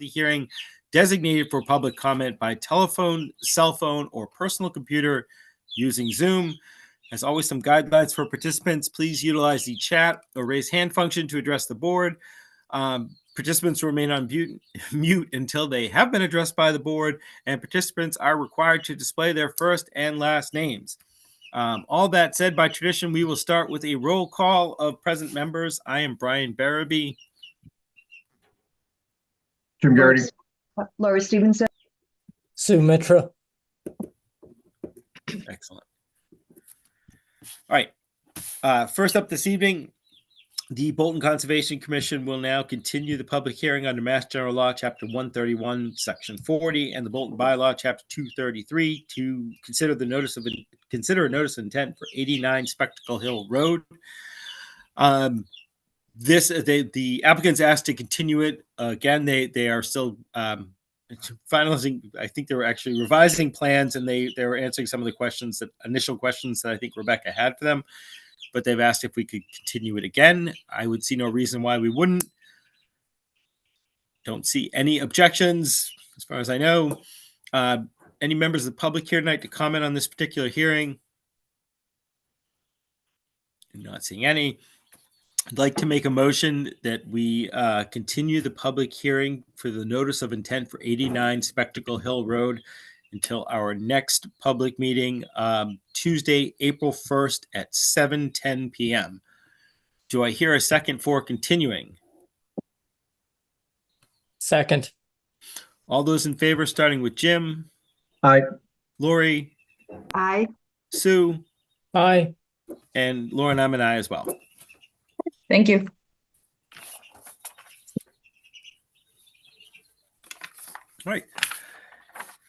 the hearing designated for public comment by telephone, cell phone, or personal computer using Zoom. As always, some guidelines for participants. Please utilize the chat or raise hand function to address the board. Participants remain on mute until they have been addressed by the board, and participants are required to display their first and last names. All that said, by tradition, we will start with a roll call of present members. I am Brian Barabee. Jim Garrity. Laurie Stevenson. Sue Mitra. Excellent. All right. First up this evening, the Bolton Conservation Commission will now continue the public hearing under Mass General Law, Chapter 131, Section 40, and the Bolton Bylaw, Chapter 233, to consider a notice of intent for 89 Spectacle Hill Road. The applicants asked to continue it. Again, they are still finalizing. I think they were actually revising plans, and they were answering some of the initial questions that I think Rebecca had for them. But they've asked if we could continue it again. I would see no reason why we wouldn't. Don't see any objections, as far as I know. Any members of the public here tonight to comment on this particular hearing? I'm not seeing any. I'd like to make a motion that we continue the public hearing for the notice of intent for 89 Spectacle Hill Road until our next public meeting, Tuesday, April 1st at 7:10 p.m. Do I hear a second for continuing? Second. All those in favor, starting with Jim. Aye. Lori. Aye. Sue. Aye. And Lauren, I'm an aye as well. Thank you. All right.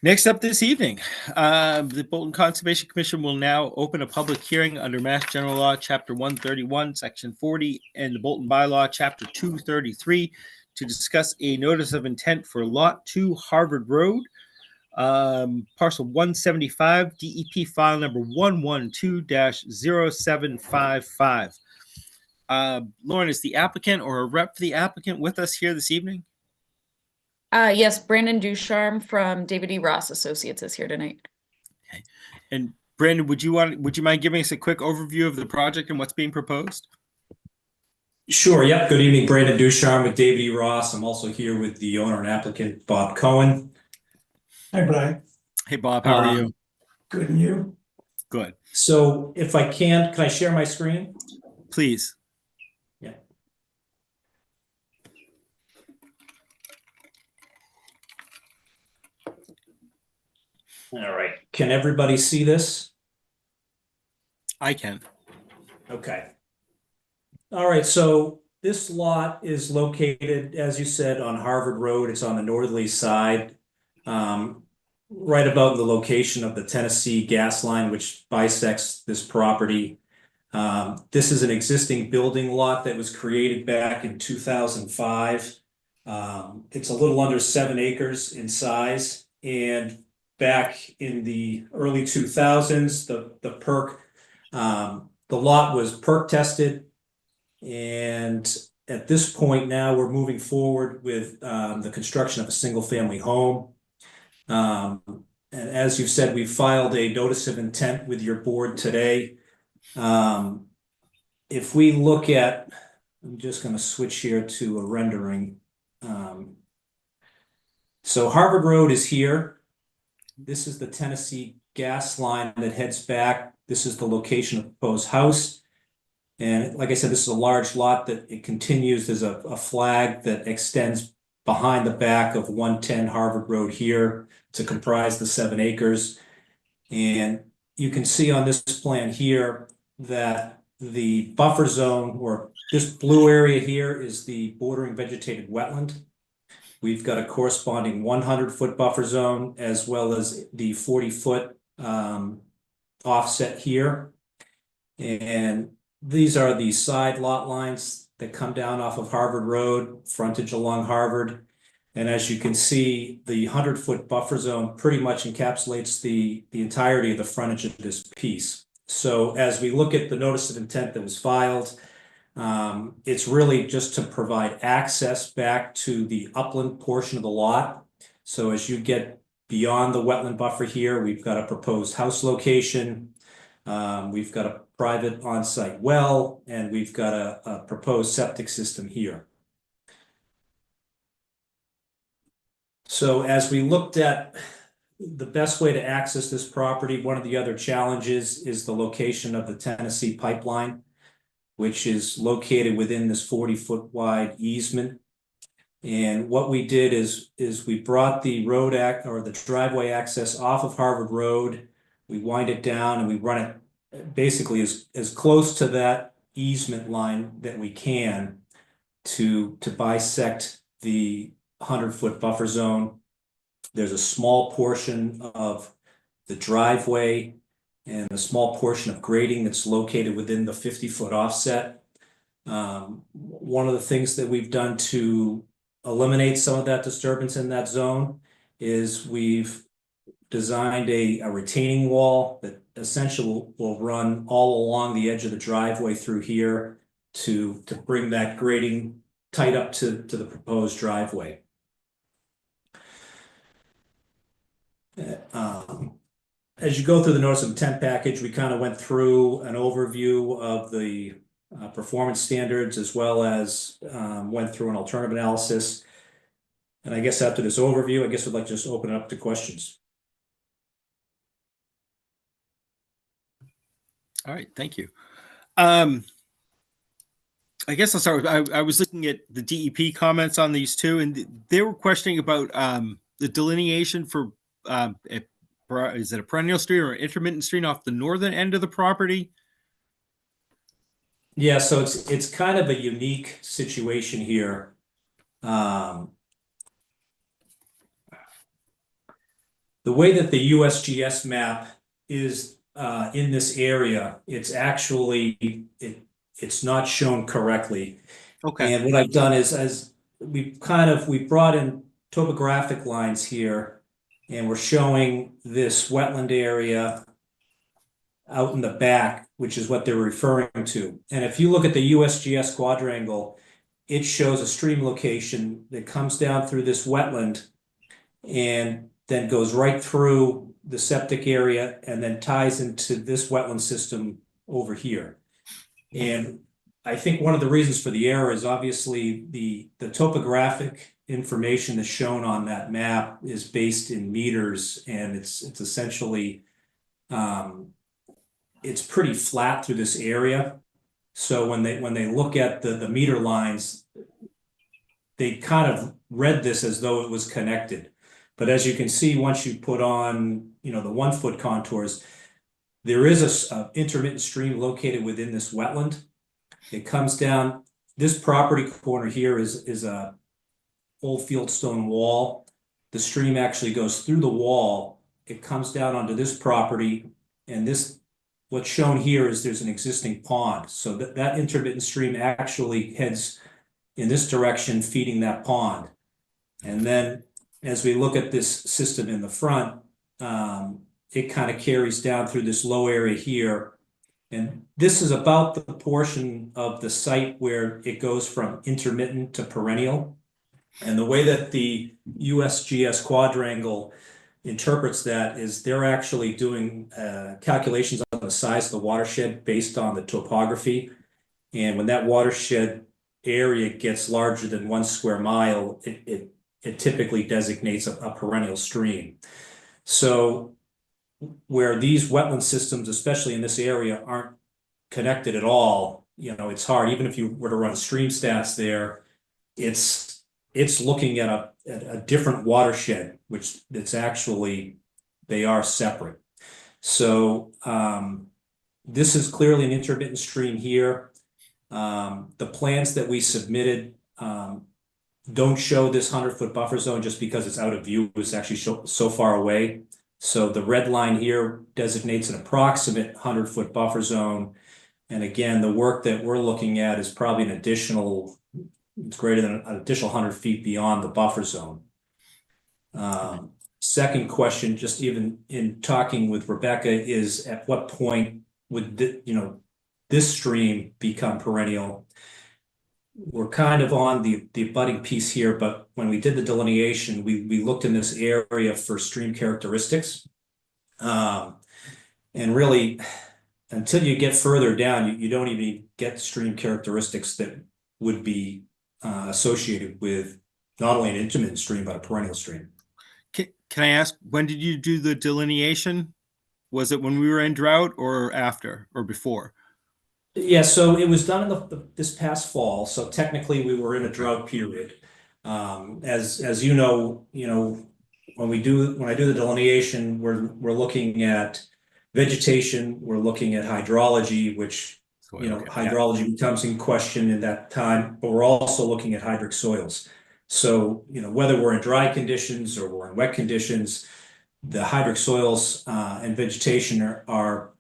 Next up this evening, the Bolton Conservation Commission will now open a public hearing under Mass General Law, Chapter 131, Section 40, and the Bolton Bylaw, Chapter 233, to discuss a notice of intent for Lot 2 Harvard Road, parcel 175, DEP file number 112-0755. Lauren, is the applicant or a rep for the applicant with us here this evening? Yes, Brandon Ducharme from David E. Ross Associates is here tonight. Okay. And Brandon, would you mind giving us a quick overview of the project and what's being proposed? Sure. Yep. Good evening, Brandon Ducharme with David E. Ross. I'm also here with the owner and applicant, Bob Cohen. Hi, Brian. Hey, Bob. How are you? Good, and you? Good. So if I can I share my screen? Please. Yeah. All right. Can everybody see this? I can. Okay. All right. So this lot is located, as you said, on Harvard Road. It's on the northerly side, right about the location of the Tennessee gas line, which bisects this property. This is an existing building lot that was created back in 2005. It's a little under 7 acres in size, and back in the early 2000s, the lot was perk tested, and at this point now we're moving forward with the construction of a single family home. And as you've said, we filed a notice of intent with your board today. If we look at, I'm just going to switch here to a rendering. So Harvard Road is here. This is the Tennessee gas line that heads back. This is the location of the proposed house. And like I said, this is a large lot that it continues. There's a flag that extends behind the back of 110 Harvard Road here to comprise the 7 acres. And you can see on this plan here that the buffer zone, or this blue area here, is the bordering vegetated wetland. We've got a corresponding 100-foot buffer zone, as well as the 40-foot offset here. And these are the side lot lines that come down off of Harvard Road, frontage along Harvard. And as you can see, the 100-foot buffer zone pretty much encapsulates the entirety of the frontage of this piece. So as we look at the notice of intent that was filed, It's really just to provide access back to the upland portion of the lot. So as you get beyond the wetland buffer here, we've got a proposed house location. We've got a private on-site well, and we've got a proposed septic system here. So as we looked at the best way to access this property, one of the other challenges is the location of the Tennessee pipeline, which is located within this 40-foot wide easement. And what we did is we brought the the driveway access off of Harvard Road. We wind it down and we run it basically as close to that easement line that we can to bisect the 100-foot buffer zone. There's a small portion of the driveway and a small portion of grading that's located within the 50-foot offset. One of the things that we've done to eliminate some of that disturbance in that zone is we've designed a retaining wall that essentially will run all along the edge of the driveway through here to bring that grading tight up to the proposed driveway. As you go through the notice of intent package, we kind of went through an overview of the performance standards, as well as went through an alternative analysis. And I guess after this overview, I guess we'd like to just open it up to questions. All right, thank you. I guess I'll start with, I was looking at the DEP comments on these two, and they were questioning about the delineation for, is it a perennial stream or intermittent stream off the northern end of the property? Yeah, so it's kind of a unique situation here. The way that the USGS map is in this area, it's actually it's not shown correctly. Okay. And what I've done is, as we brought in topographic lines here, and we're showing this wetland area out in the back, which is what they're referring to. And if you look at the USGS quadrangle, it shows a stream location that comes down through this wetland and then goes right through the septic area and then ties into this wetland system over here. And I think one of the reasons for the error is obviously the topographic information that's shown on that map is based in meters, and it's essentially it's pretty flat through this area. So when they look at the meter lines, they kind of read this as though it was connected. But as you can see, once you put on, the 1-foot contours, there is a intermittent stream located within this wetland. It comes down, this property corner here is a old fieldstone wall. The stream actually goes through the wall. It comes down onto this property, and what's shown here is there's an existing pond. So that intermittent stream actually heads in this direction, feeding that pond. And then as we look at this system in the front, it kind of carries down through this low area here. And this is about the portion of the site where it goes from intermittent to perennial. And the way that the USGS quadrangle interprets that is they're actually doing calculations on the size of the watershed based on the topography. And when that watershed area gets larger than 1 square mile, it typically designates a perennial stream. So where these wetland systems, especially in this area, aren't connected at all, it's hard. Even if you were to run stream stats there, it's looking at a different watershed, which it's actually, they are separate. So this is clearly an intermittent stream here. The plans that we submitted don't show this 100-foot buffer zone just because it's out of view. It's actually so far away. So the red line here designates an approximate 100-foot buffer zone. And again, the work that we're looking at is probably it's greater than an additional 100 feet beyond the buffer zone. Second question, just even in talking with Rebecca, is at what point would this stream become perennial? we're kind of on the abutting piece here, but when we did the delineation, we looked in this area for stream characteristics. And really, until you get further down, you don't even get stream characteristics that would be associated with not only an intermittent stream, but a perennial stream. Can I ask, when did you do the delineation? Was it when we were in drought or after or before? Yeah, so it was done in this past fall. So technically, we were in a drought period. As you know, when I do the delineation, we're looking at vegetation, we're looking at hydrology, which hydrology becomes in question in that time, but we're also looking at hydric soils. So whether we're in dry conditions or we're in wet conditions, the hydric soils and vegetation are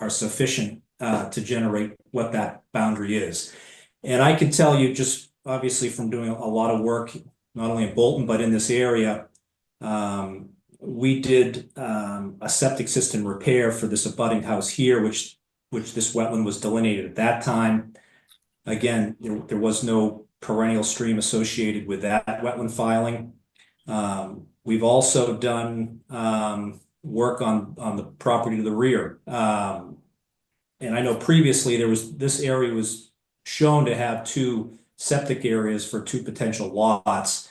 sufficient to generate what that boundary is. And I can tell you, just obviously from doing a lot of work, not only in Bolton, but in this area, we did a septic system repair for this abutting house here, which this wetland was delineated at that time. Again, there was no perennial stream associated with that wetland filing. We've also done work on the property to the rear. And I know previously this area was shown to have 2 septic areas for 2 potential lots,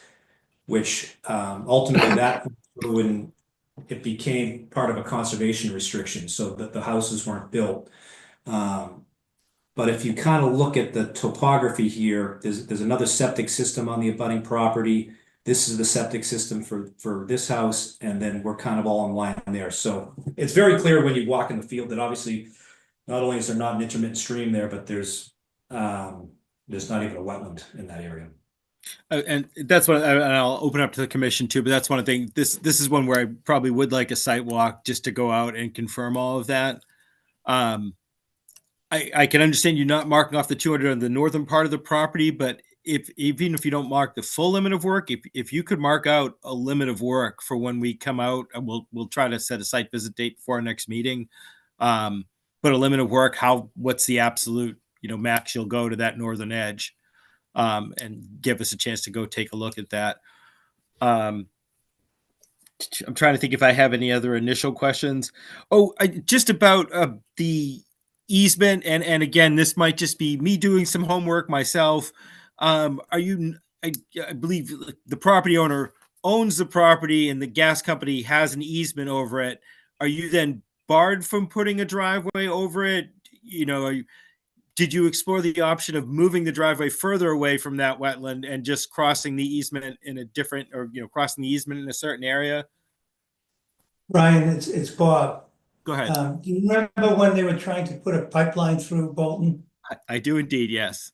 which ultimately when it became part of a conservation restriction, so that the houses weren't built. But if you kind of look at the topography here, there's another septic system on the abutting property. This is the septic system for this house, and then we're kind of all in line there. So it's very clear when you walk in the field that obviously not only is there not an intermittent stream there, but there's not even a wetland in that area. And that's what and I'll open up to the commission too. But that's one of the things. This is one where I probably would like a site walk just to go out and confirm all of that. I can understand you not marking off the 200 on the northern part of the property, but even if you don't mark the full limit of work, if you could mark out a limit of work for when we come out, and we'll try to set a site visit date before our next meeting. But a limit of work, what's the absolute max you'll go to that northern edge, and give us a chance to go take a look at that. I'm trying to think if I have any other initial questions. Just about the easement, and again, this might just be me doing some homework myself. I believe the property owner owns the property and the gas company has an easement over it. Are you then barred from putting a driveway over it? Did you explore the option of moving the driveway further away from that wetland and just crossing the easement in a different, or crossing the easement in a certain area? Brian, it's Bob. Go ahead. Do you remember when they were trying to put a pipeline through Bolton? I do indeed, yes.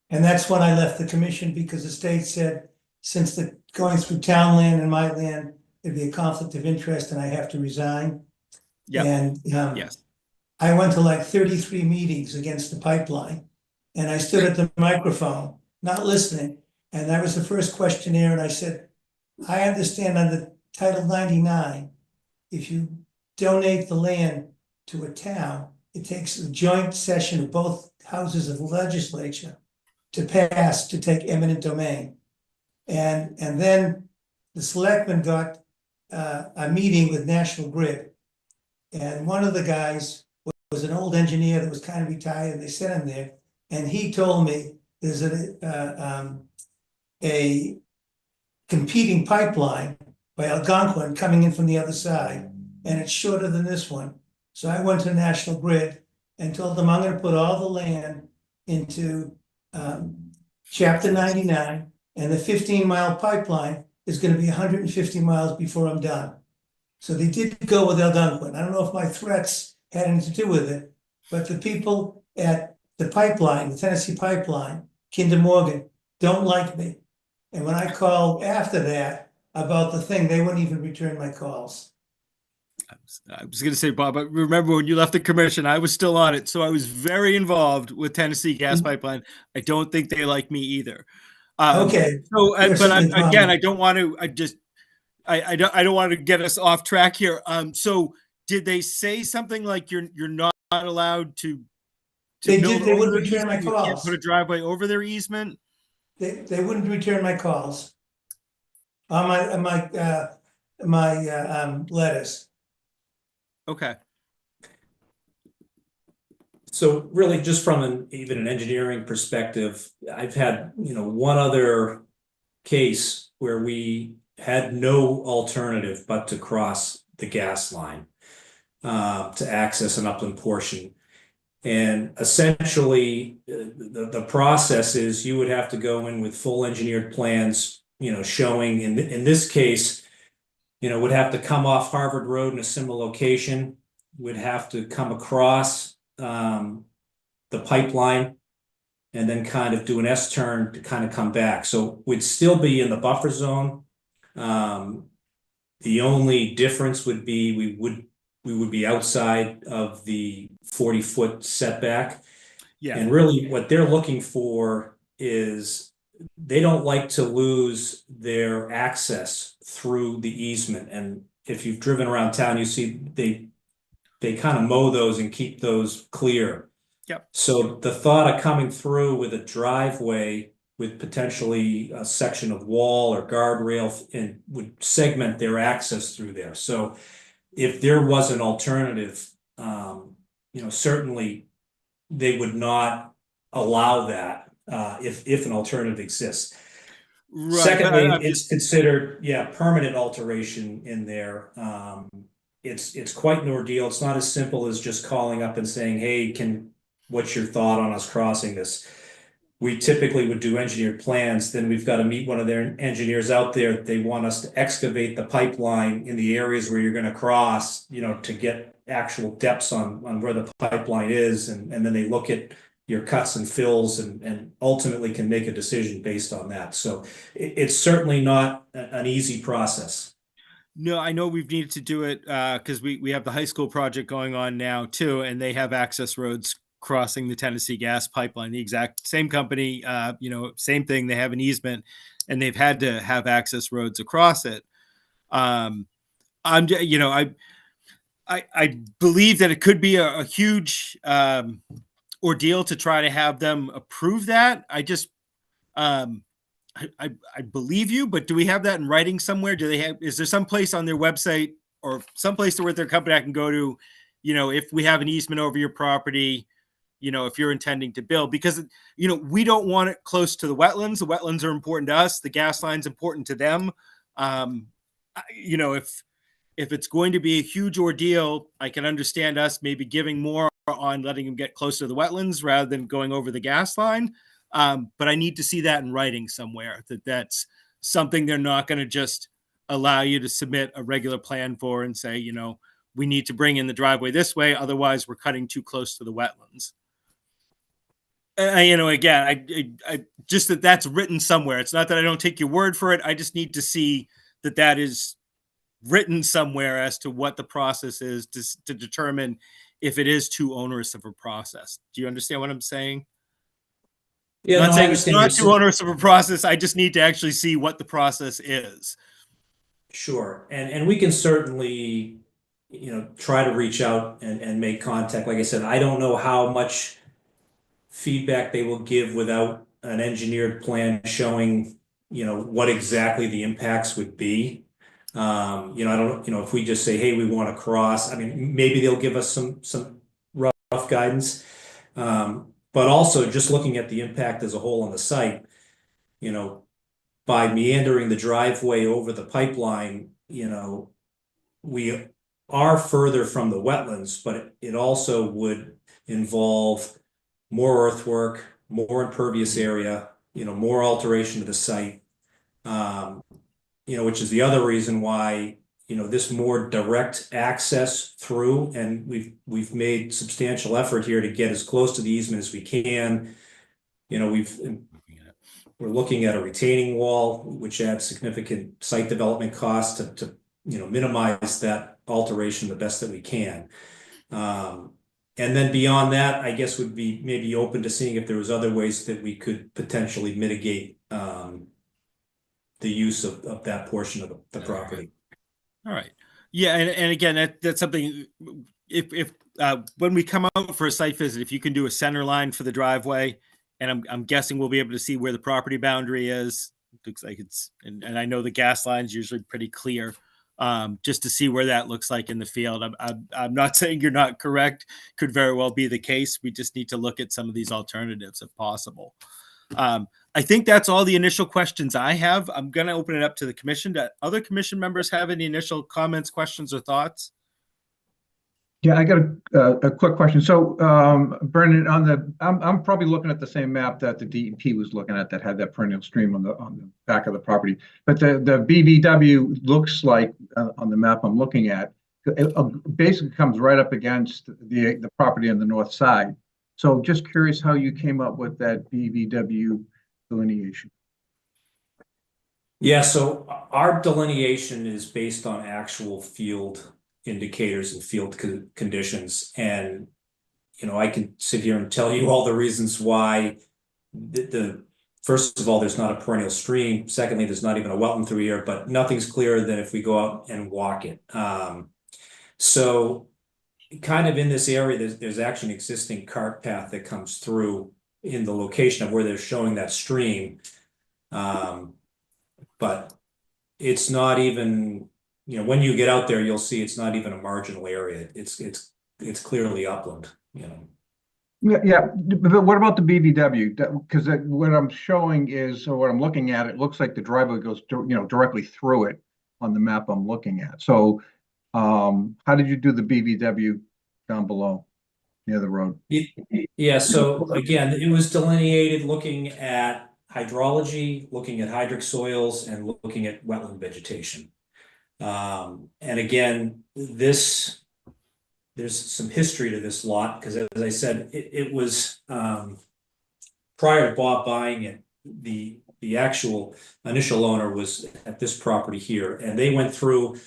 And that's when I left the commission, because the state said, since going through town land and my land, it'd be a conflict of interest and I have to resign. Yeah. And Yes. I went to like 33 meetings against the pipeline, and I stood at the microphone, not listening. And that was the first questionnaire. And I said, I understand under Title 99, if you donate the land to a town, it takes a joint session of both houses of the legislature to pass to take eminent domain. And then the selectmen got a meeting with National Grid. And one of the guys was an old engineer that was kind of retired, and they sent him there. And he told me there's a competing pipeline by Algonquin coming in from the other side, and it's shorter than this one. So I went to National Grid and told them I'm going to put all the land into Chapter 99, and the 15-mile pipeline is going to be 150 miles before I'm done. So they did go with Algonquin. I don't know if my threats had anything to do with it, but the people at the pipeline, the Tennessee Pipeline, Kinder Morgan, don't like me. And when I called after that about the thing, they wouldn't even return my calls. I was going to say, Bob, but remember when you left the commission, I was still on it. So I was very involved with Tennessee Gas Pipeline. I don't think they like me either. Okay. So, but again, I I don't want to, I don't want to get us off track here. So did they say something like you're not allowed to They build did, they over wouldn't their return my easement? You can't calls. put a driveway over their easement? They wouldn't return my calls. On my letters. Okay. So really, just from even an engineering perspective, I've had, one other case where we had no alternative but to cross the gas line to access an upland portion. And essentially, the process is you would have to go in with full engineered plans, showing in this case, would have to come off Harvard Road in a similar location, would have to come across the pipeline and then kind of do an S-turn to kind of come back. So we'd still be in the buffer zone. The only difference would be we would be outside of the 40-foot setback. Yeah. And really what they're looking for is they don't like to lose their access through the easement. And if you've driven around town, you see they kind of mow those and keep those clear. Yep. So the thought of coming through with a driveway with potentially a section of wall or guardrail and would segment their access through there. So if there was an alternative, certainly they would not allow that if an alternative exists. Right. Secondly, but it's considered, permanent alteration in there. It's quite an ordeal. It's not as simple as just calling up and saying, hey, what's your thought on us crossing this? We typically would do engineered plans, then we've got to meet one of their engineers out there. They want us to excavate the pipeline in the areas where you're going to cross, to get actual depths on where the pipeline is. And then they look at your cuts and fills and ultimately can make a decision based on that. So it's certainly not an easy process. No, I know we've needed to do it because we have the high school project going on now too, and they have access roads crossing the Tennessee gas pipeline. The exact same company, same thing. They have an easement, and they've had to have access roads across it. I believe that it could be a huge ordeal to try to have them approve that. I believe you, but do we have that in writing somewhere? Is there some place on their website or someplace to where their company I can go to, if we have an easement over your property, if you're intending to build, because, we don't want it close to the wetlands. The wetlands are important to us. The gas line's important to them. If it's going to be a huge ordeal, I can understand us maybe giving more on letting them get closer to the wetlands rather than going over the gas line. But I need to see that in writing somewhere, that's something they're not going to just allow you to submit a regular plan for and say, we need to bring in the driveway this way. Otherwise, we're cutting too close to the wetlands. Again, I just that's written somewhere. It's not that I don't take your word for it. I just need to see that is written somewhere as to what the process is to determine if it is too onerous of a process. Do you understand what I'm saying? Yeah, I'm not no, I saying it's understand not you're too onerous of a process. I just need to actually see what the process is. Sure. And we can certainly, try to reach out and make contact. Like I said, I don't know how much feedback they will give without an engineered plan showing, what exactly the impacts would be. I don't, if we just say, hey, we want to cross, I mean, maybe they'll give us some rough guidance. But also just looking at the impact as a whole on the site, by meandering the driveway over the pipeline, we are further from the wetlands, but it also would involve more earthwork, more impervious area, more alteration to the site. Which is the other reason why, this more direct access through, and we've made substantial effort here to get as close to the easement as we can. We're looking at a retaining wall, which adds significant site development costs to minimize that alteration the best that we can. And then beyond that, I guess would be maybe open to seeing if there was other ways that we could potentially mitigate the use of that portion of the property. All right. Yeah. And again, that's something if when we come out for a site visit, if you can do a center line for the driveway, and I'm guessing we'll be able to see where the property boundary is. Looks like it's, and I know the gas line's usually pretty clear. Just to see where that looks like in the field. I'm not saying you're not correct. Could very well be the case. We just need to look at some of these alternatives if possible. I think that's all the initial questions I have. I'm going to open it up to the commission. Do other commission members have any initial comments, questions, or thoughts? Yeah, I got a quick question. So, Brendan, I'm probably looking at the same map that the DEP was looking at that had that perennial stream on the back of the property. But the BVW looks like on the map I'm looking at, it basically comes right up against the property on the north side. So, just curious how you came up with that BVW delineation. Yeah, so our delineation is based on actual field indicators and field conditions. And, you know, I can sit here and tell you all the reasons why first of all, there's not a perennial stream. Secondly, there's not even a wetland through here, but nothing's clearer than if we go out and walk it. So kind of in this area, there's actually an existing cart path that comes through in the location of where they're showing that stream. But it's not even, you know, when you get out there, you'll see it's not even a marginal area. It's clearly upland, you know. Yeah, but what about the BVW? Because what I'm showing is, or what I'm looking at, it looks like the driveway goes, directly through it on the map I'm looking at. So, how did you do the BVW down below near the road? Yeah, so again, it was delineated looking at hydrology, looking at hydric soils, and looking at wetland vegetation. And again, there's some history to this lot, because as I said, it was prior to Bob buying it, the actual initial owner was at this property here, and they went through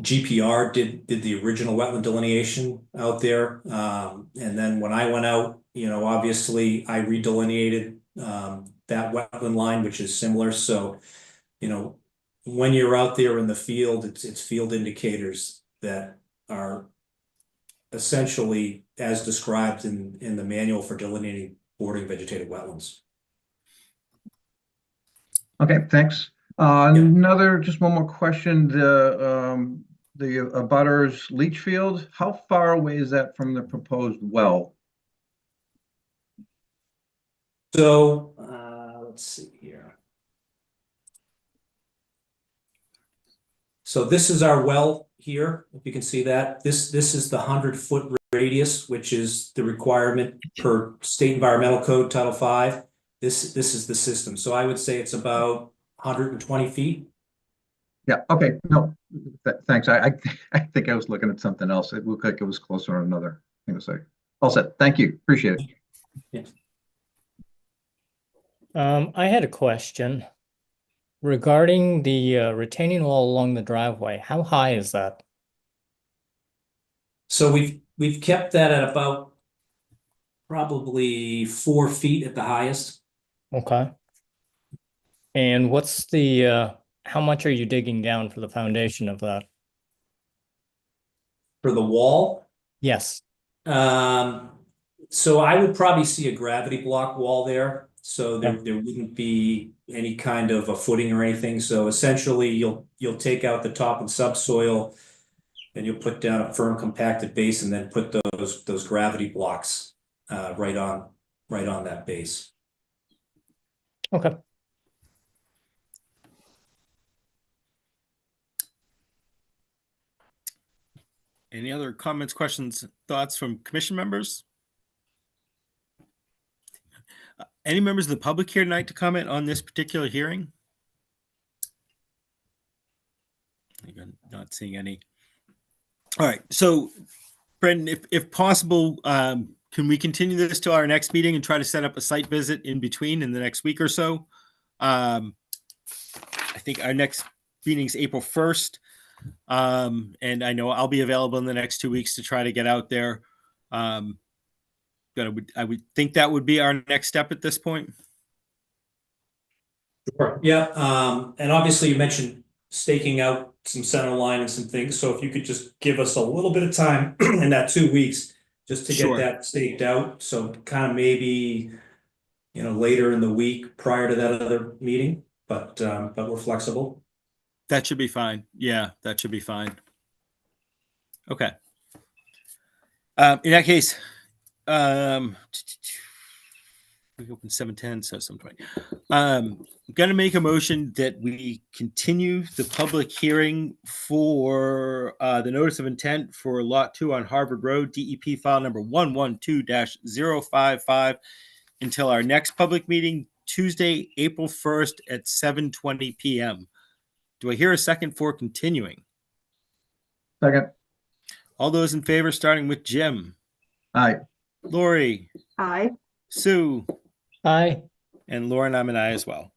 GPR did the original wetland delineation out there. And then when I went out, you know, obviously I redelineated that wetland line, which is similar. So, you know, when you're out there in the field, it's field indicators that are essentially as described in the manual for delineating bordering vegetated wetlands. Okay, thanks. Just one more question. The abutters leach field, how far away is that from the proposed well? So let's see here. So this is our well here, if you can see that. This is the 100-foot radius, which is the requirement per state environmental code, Title V. This is the system. So I would say it's about 120 feet. Yeah, okay, no, thanks. I think I was looking at something else. It looked like it was closer on another thing to say. All set. Thank you. Appreciate it. Yes. I had a question regarding the retaining wall along the driveway. How high is that? So we've kept that at about probably 4 feet at the highest. Okay. And what's the how much are you digging down for the foundation of that? For the wall, Yes. so I would probably see a gravity block wall there. So there wouldn't be any kind of a footing or anything. So essentially you'll take out the top and subsoil, and you'll put down a firm compacted base, and then put those gravity blocks right on that base. Okay. Any other comments, questions, thoughts from commission members? Any members of the public here tonight to comment on this particular hearing? I'm not seeing any. All right, so Brendan, if possible, can we continue this to our next meeting and try to set up a site visit in between in the next week or so? I think our next meeting is April 1st. And I know I'll be available in the next 2 weeks to try to get out there. But I would think that would be our next step at this point. Sure. Yeah. And obviously you mentioned staking out some center line and some things. So if you could just give us a little bit of time in that 2 weeks, just to get Sure. that staked out. So kind of maybe, later in the week prior to that other meeting, but we're flexible. That should be fine. Yeah, that should be fine. Okay. In that case, we open 7:10, so 7:20. I'm going to make a motion that we continue the public hearing for the notice of intent for Lot 2 on Harvard Road, DEP file number 112-055, until our next public meeting, Tuesday, April 1st at 7:20 p.m. Do I hear a second for continuing? Second. All those in favor, starting with Jim, Aye. Lori, Aye. Sue, Aye. and Lauren, I'm an aye as well.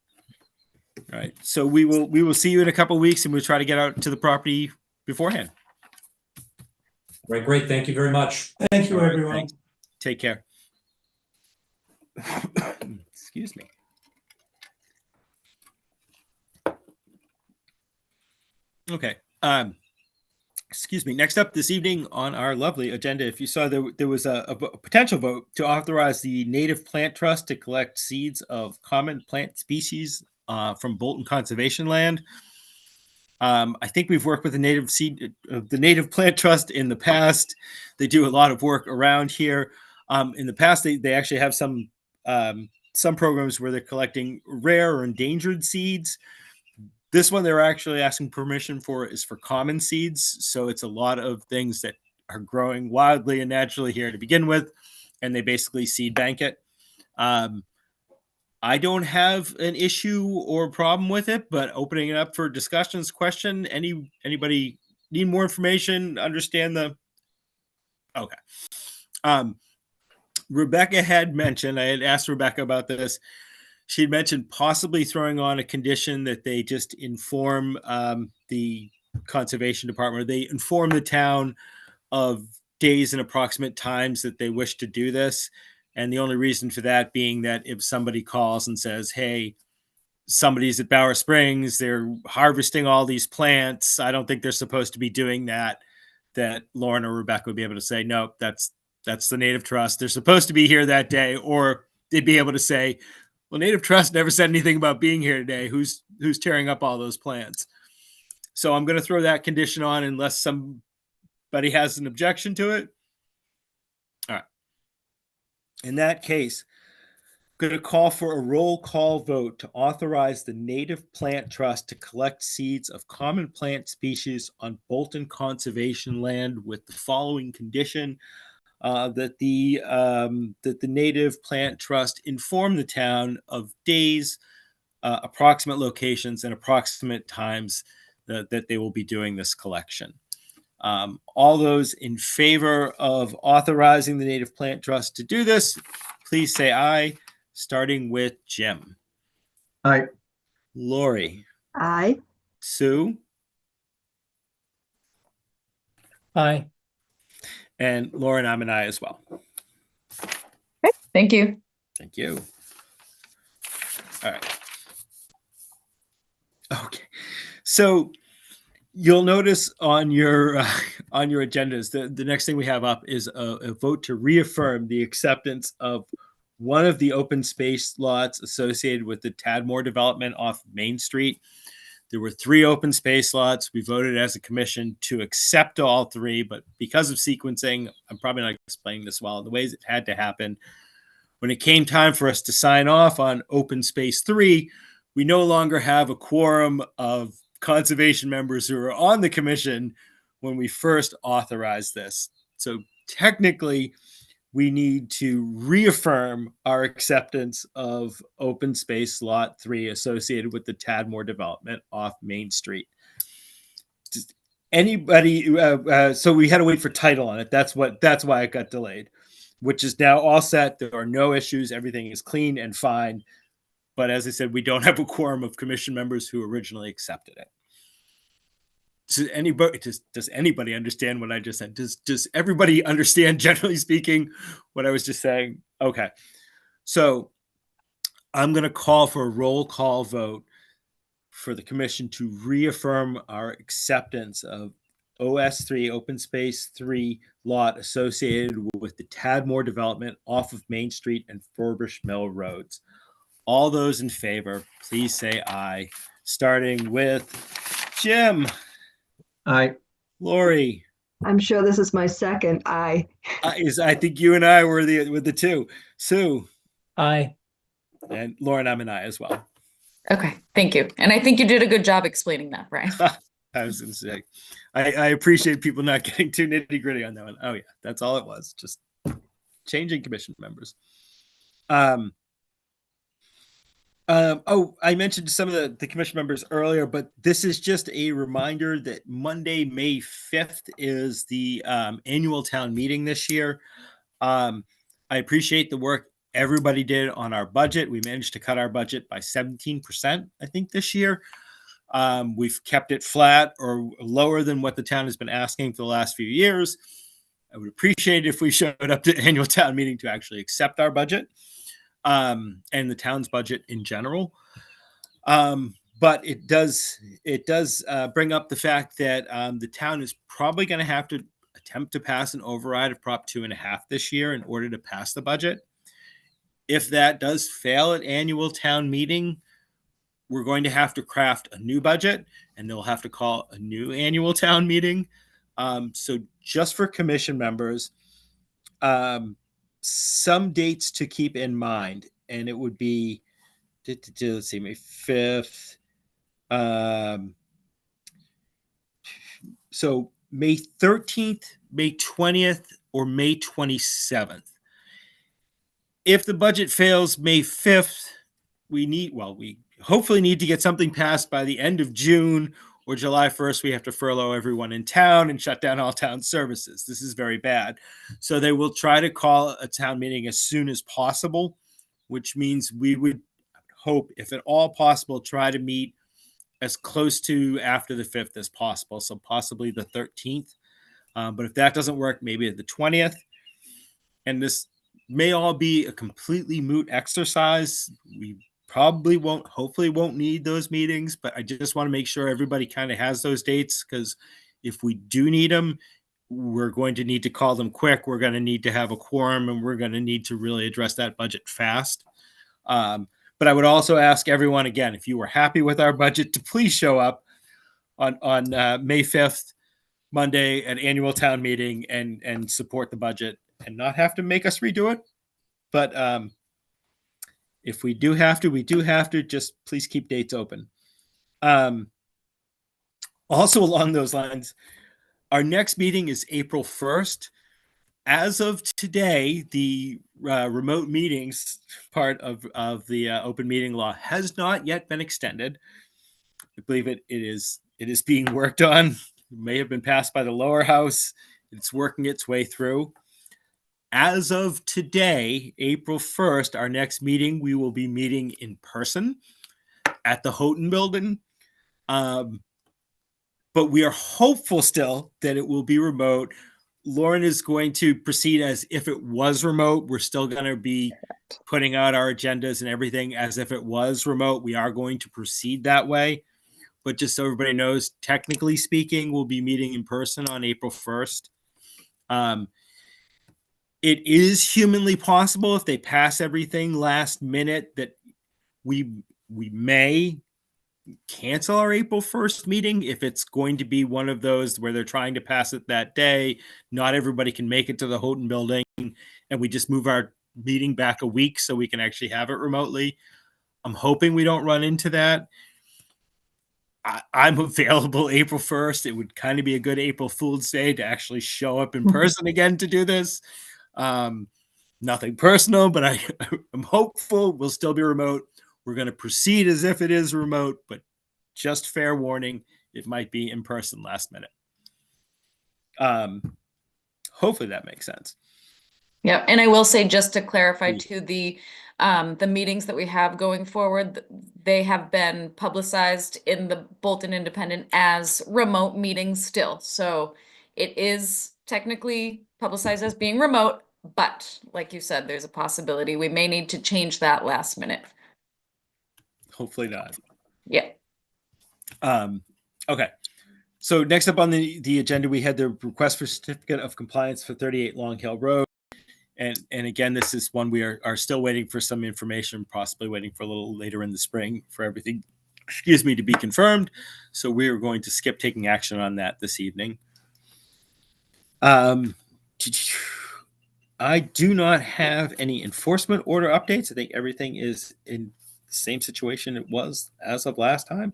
All right. So we will see you in a couple of weeks, and we'll try to get out to the property beforehand. Right, great. Thank you very much. Thank you, All right, everyone. thanks. Take care. Excuse me. Okay. Excuse me. Next up this evening on our lovely agenda, if you saw, there was a potential vote to authorize the Native Plant Trust to collect seeds of common plant species from Bolton Conservation Land. I think we've worked with the Native Plant Trust in the past. They do a lot of work around here. In the past, they actually have some programs where they're collecting rare or endangered seeds. This one they're actually asking permission for is for common seeds. So it's a lot of things that are growing wildly and naturally here to begin with, and they basically seed bank it. I don't have an issue or problem with it, but opening it up for discussions, question, anybody need more information, understand the... Okay. Rebecca had mentioned, I had asked Rebecca about this. She'd mentioned possibly throwing on a condition that they just inform the conservation department, or they inform the town of days and approximate times that they wish to do this. And the only reason for that being that if somebody calls and says, hey, somebody's at Bower Springs, they're harvesting all these plants, I don't think they're supposed to be doing that Lauren or Rebecca would be able to say, no, that's the Native Trust. They're supposed to be here that day. Or they'd be able to say, well, Native Trust never said anything about being here today. Who's tearing up all those plants? So I'm going to throw that condition on unless somebody has an objection to it. All right. In that case, I'm going to call for a roll call vote to authorize the Native Plant Trust to collect seeds of common plant species on Bolton Conservation Land with the following condition. That the Native Plant Trust inform the town of days, approximate locations, and approximate times that they will be doing this collection. All those in favor of authorizing the Native Plant Trust to do this, please say aye, starting with Jim. Aye. Lori. Aye. Sue. Aye. And Lauren, I'm an aye as well. Thank you. Thank you. All right. Okay. So you'll notice on your agendas, the next thing we have up is a vote to reaffirm the acceptance of one of the open space lots associated with the Tadmore development off Main Street. There were 3 open space lots. We voted as a commission to accept all 3, but because of sequencing, I'm probably not explaining this well, the ways it had to happen. When it came time for us to sign off on open space 3, we no longer have a quorum of conservation members who are on the commission when we first authorized this. So technically, we need to reaffirm our acceptance of open space lot 3 associated with the Tadmore development off Main Street. Just anybody, so we had to wait for title on it. That's why it got delayed, which is now all set. There are no issues. Everything is clean and fine. But as I said, we don't have a quorum of commission members who originally accepted it. Does anybody understand what I just said? Does everybody understand, generally speaking, what I was just saying? Okay. So I'm going to call for a roll call vote for the commission to reaffirm our acceptance of OS3 Open Space 3 lot associated with the Tadmore development off of Main Street and Furbish Mill Roads. All those in favor, please say aye. Starting with Jim, I, Lori. I'm sure this is my second aye. I think you and I were the two. Sue Aye. and Lauren, I'm an aye as well. Okay, thank you. And I think you did a good job explaining that, Brian. I was going to say, I appreciate people not getting too nitty gritty on that one. Oh yeah, that's all it was. Just changing commission members. I mentioned some of the commission members earlier, but this is just a reminder that Monday, May 5th is the annual town meeting this year. I appreciate the work everybody did on our budget. We managed to cut our budget by 17%, I think, this year. We've kept it flat or lower than what the town has been asking for the last few years. I would appreciate it if we showed up to the annual town meeting to actually accept our budget and the town's budget in general. But it does bring up the fact that the town is probably going to have to attempt to pass an override of Prop 2.5 this year in order to pass the budget. If that does fail at annual town meeting, we're going to have to craft a new budget and they'll have to call a new annual town meeting. So just for commission members, some dates to keep in mind, and it would be, let's see, May 5th. So May 13th, May 20th, or May 27th. If the budget fails May 5th, we hopefully need to get something passed by the end of June, or July 1st. We have to furlough everyone in town and shut down all town services. This is very bad. So they will try to call a town meeting as soon as possible, which means we would hope, if at all possible, try to meet as close to after the 5th as possible. So possibly the 13th. But if that doesn't work, maybe at the 20th. And this may all be a completely moot exercise. We hopefully won't need those meetings, but I just want to make sure everybody kind of has those dates, because if we do need them, we're going to need to call them quick. We're going to need to have a quorum, and we're going to need to really address that budget fast. But I would also ask everyone, again, if you were happy with our budget, to please show up on May 5th, Monday, at annual town meeting and support the budget and not have to make us redo it. But if we do have to, we do have to. Just please keep dates open. Also along those lines, our next meeting is April 1st. As of today, the remote meetings part of the open meeting law has not yet been extended. I believe it is being worked on. It may have been passed by the lower house. It's working its way through. As of today, April 1st, our next meeting, we will be meeting in person at the Houghton Building. But we are hopeful still that it will be remote. Lauren is going to proceed as if it was remote. We're still going to be putting out our agendas and everything as if it was remote. We are going to proceed that way. But just so everybody knows, technically speaking, we'll be meeting in person on April 1st. It is humanly possible, if they pass everything last minute, that we may cancel our April 1st meeting if it's going to be one of those where they're trying to pass it that day. Not everybody can make it to the Houghton Building, and we just move our meeting back a week so we can actually have it remotely. I'm hoping we don't run into that. I'm available April 1st. It would kind of be a good April Fool's Day to actually show up in person again to do this. Nothing personal, but I'm hopeful we'll still be remote. We're going to proceed as if it is remote, but just fair warning, it might be in person last minute. Hopefully that makes sense. Yeah, and I will say, just to clarify too, the meetings that we have going forward, they have been publicized in the Bolton Independent as remote meetings still. So it is technically publicized as being remote, but like you said, there's a possibility we may need to change that last minute. Hopefully not. Yeah. Okay. So next up on the agenda, we had the request for certificate of compliance for 38 Long Hill Road. And again, this is one we are still waiting for some information, possibly waiting for a little later in the spring for everything, to be confirmed. So we are going to skip taking action on that this evening. I do not have any enforcement order updates. I think everything is in the same situation it was as of last time.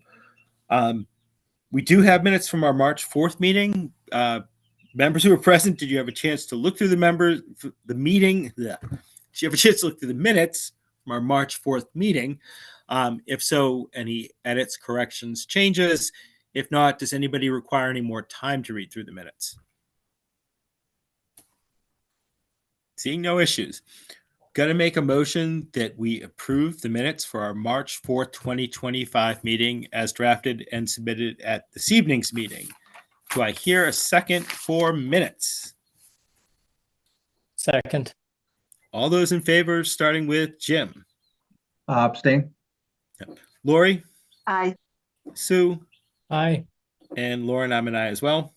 We do have minutes from our March 4th meeting. Members who were present, did you have a chance to look through the meeting? Did you have a chance to look through the minutes from our March 4th meeting? If so, any edits, corrections, changes? If not, does anybody require any more time to read through the minutes? Seeing no issues. Going to make a motion that we approve the minutes for our March 4th, 2025 meeting as drafted and submitted at this evening's meeting. Do I hear a second for minutes? Second. All those in favor, starting with Jim. Abstain. Lori, Aye. Sue, Aye. and Lauren, I'm an aye as well.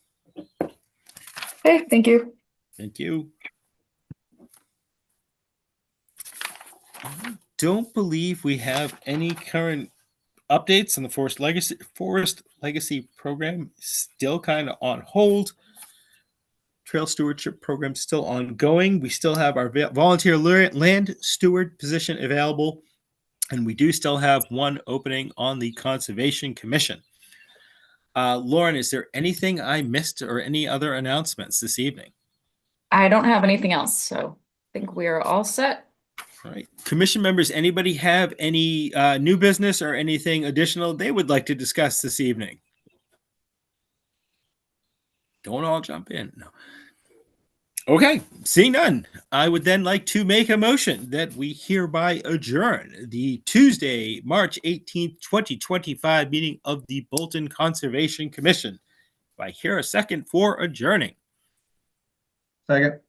Okay, thank you. Thank you. I don't believe we have any current updates on the Forest Legacy program. Still kind of on hold. Trail stewardship program still ongoing. We still have our volunteer land steward position available, and we do still have one opening on the Conservation Commission. Lauren, is there anything I missed or any other announcements this evening? I don't have anything else, so I think we are all set. All right. Commission members, anybody have any new business or anything additional they would like to discuss this evening? Don't all jump in. No. Okay, seeing none, I would then like to make a motion that we hereby adjourn the Tuesday, March 18th, 2025 meeting of the Bolton Conservation Commission. Do I hear a second for adjourning? Second. All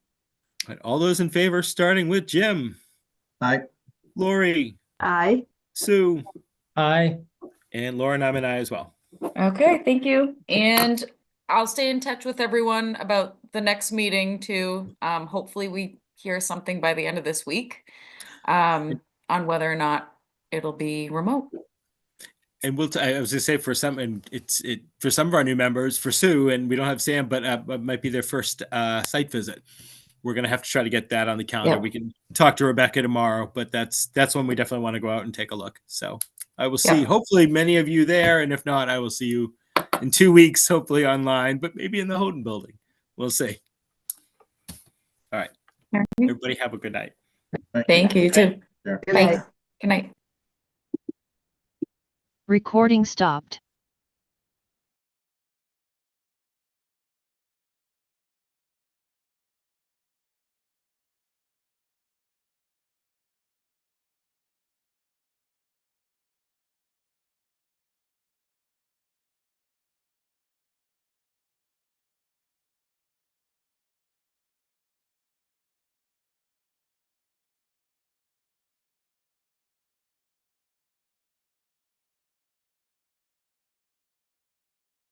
right, all those in favor, starting with Jim, Aye. Lori, Aye. Sue, Aye. and Lauren, I'm an aye as well. Okay, thank you. And I'll stay in touch with everyone about the next meeting too. Hopefully we hear something by the end of this week on whether or not it'll be remote. And I was gonna say for some, and for some of our new members, for Sue, and we don't have Sam, but it might be their first site visit. We're gonna have to try to get that on the calendar. Yeah. We can talk to Rebecca tomorrow, but that's when we definitely want to go out and take a look. So I will see hopefully many of you there, and if not, I will see you in 2 weeks, hopefully online, but maybe in the Houghton building. We'll see. All right. Everybody have a good night. Thank you, you too. Yeah. Good Bye. night. Good night. Recording stopped.